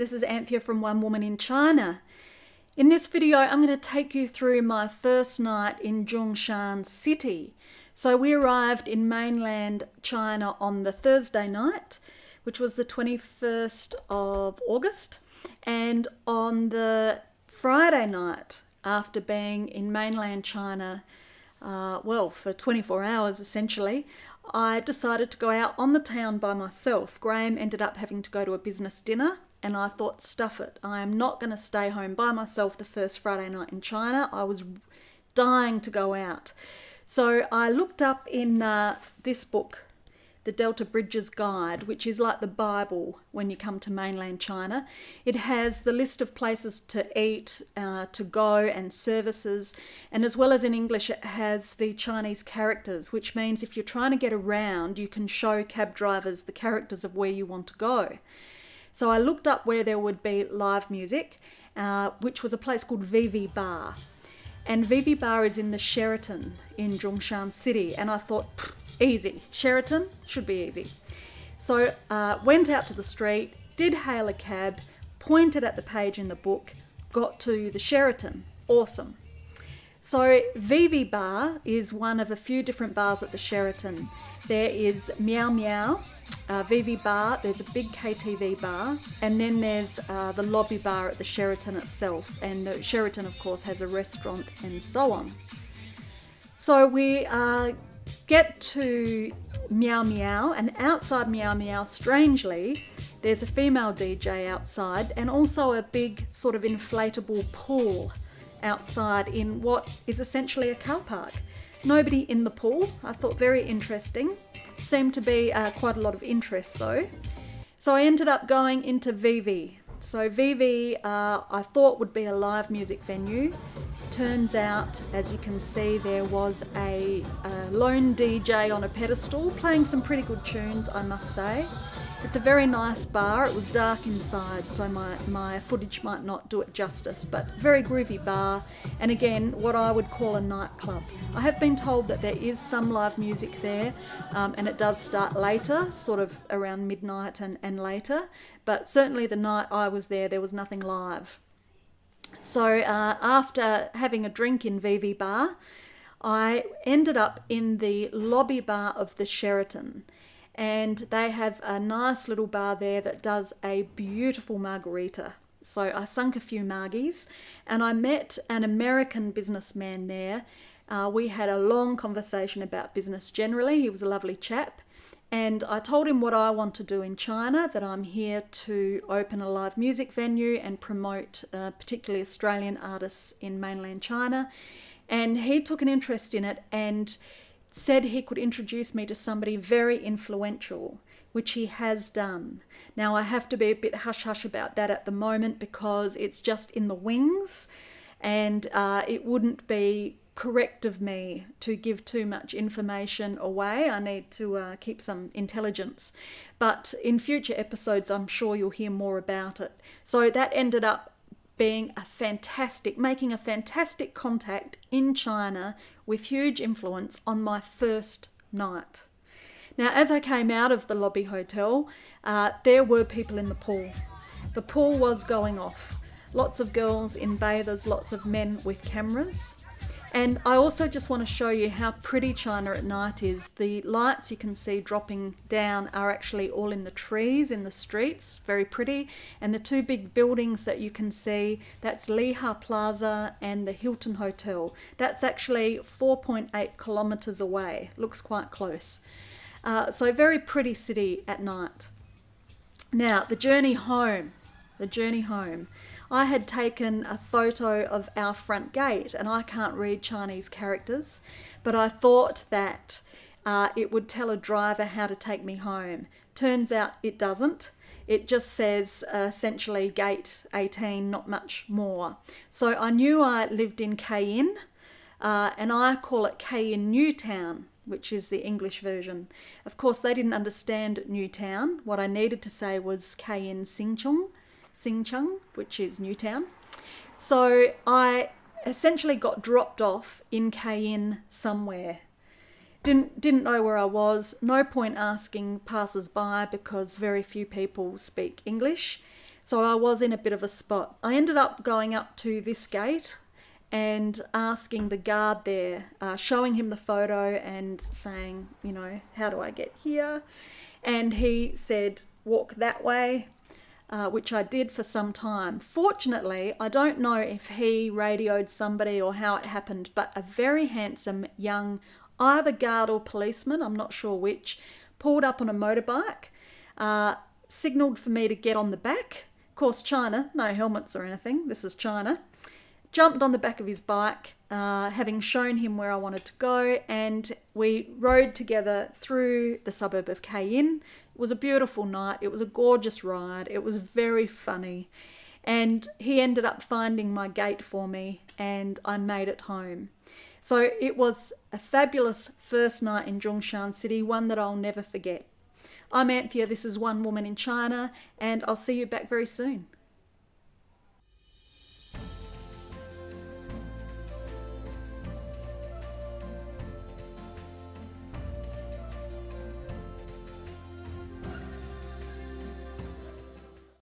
this is Anthea from One Woman in China. In this video, I'm going to take you through my first night in Zhongshan city. So we arrived in mainland China on the Thursday night, which was the 21st of August, and on the Friday night, after being in mainland China, for 24 hours essentially, I decided to go out on the town by myself. Graham ended up having to go to a business dinner, and I thought, stuff it, I am not going to stay home by myself the first Friday night in China. I was dying to go out. So I looked up in this book, The Delta Bridges Guide, which is like the Bible when you come to mainland China. It has the list of places to eat, to go, and services, and as well as in English it has the Chinese characters, which means if you're trying to get around you can show cab drivers the characters of where you want to go. So I looked up where there would be live music, which was a place called Vivi Bar. And Vivi Bar is in the Sheraton in Zhongshan city, and I thought, easy, Sheraton should be easy. So went out to the street, did hail a cab, pointed at the page in the book, got to the Sheraton. Awesome. So Vivi Bar is one of a few different bars at the Sheraton. There is Meow Meow, Vivi Bar, there's a big KTV bar, and then there's the lobby bar at the Sheraton itself. And the Sheraton, of course, has a restaurant and so on. So we get to Meow Meow, and outside Meow Meow, strangely, there's a female DJ outside and also a big sort of inflatable pool outside in what is essentially a car park. Nobody in the pool. I thought very interesting. Seemed to be quite a lot of interest though. So I ended up going into Vivi. So Vivi I thought would be a live music venue. Turns out, as you can see, there was a lone DJ on a pedestal playing some pretty good tunes, I must say. It's a very nice bar. It was dark inside, so my footage might not do it justice, but very groovy bar, and again, what I would call a nightclub. I have been told that there is some live music there, and it does start later, sort of around midnight and later, but certainly the night I was there was nothing live. So after having a drink in Vivi Bar, I ended up in the lobby bar of the Sheraton. And they have a nice little bar there that does a beautiful margarita. So I sunk a few margies, and I met an American businessman there. We had a long conversation about business generally. He was a lovely chap. And I told him what I want to do in China, that I'm here to open a live music venue and promote particularly Australian artists in mainland China. And he took an interest in it and said he could introduce me to somebody very influential, which he has done. Now I have to be a bit hush-hush about that at the moment because it's just in the wings, and it wouldn't be correct of me to give too much information away. I need to keep some intelligence. But in future episodes I'm sure you'll hear more about it. So that ended up being making a fantastic contact in China with huge influence on my first night. Now, as I came out of the lobby hotel, there were people in the pool. The pool was going off. Lots of girls in bathers, lots of men with cameras. And I also just want to show you how pretty China at night is. The lights you can see dropping down are actually all in the trees, in the streets, very pretty. And the two big buildings that you can see, that's Liha Plaza and the Hilton Hotel. That's actually 4.8 kilometers away. Looks quite close. So very pretty city at night. Now, the journey home. I had taken a photo of our front gate, and I can't read Chinese characters, but I thought that it would tell a driver how to take me home. Turns out it doesn't. It just says essentially gate 18, not much more. So I knew I lived in Cayenne, and I call it Cayenne Newtown, which is the English version. Of course, they didn't understand Newtown. What I needed to say was Cayenne Xincheng, which is Newtown. So I essentially got dropped off in Cayenne somewhere. Didn't know where I was. No point asking passers-by because very few people speak English. So I was in a bit of a spot. I ended up going up to this gate and asking the guard there, showing him the photo and saying, you know, how do I get here? And he said, walk that way, which I did for some time. Fortunately, I don't know if he radioed somebody or how it happened, but a very handsome young, either guard or policeman, I'm not sure which, pulled up on a motorbike, signalled for me to get on the back. Of course, China, no helmets or anything, this is China. Jumped on the back of his bike, having shown him where I wanted to go, and we rode together through the suburb of Cayenne. It was a beautiful night. It was a gorgeous ride. It was very funny. And he ended up finding my gate for me, and I made it home. So it was a fabulous first night in Zhongshan City, one that I'll never forget. I'm Anthea, this is One Woman in China, and I'll see you back very soon.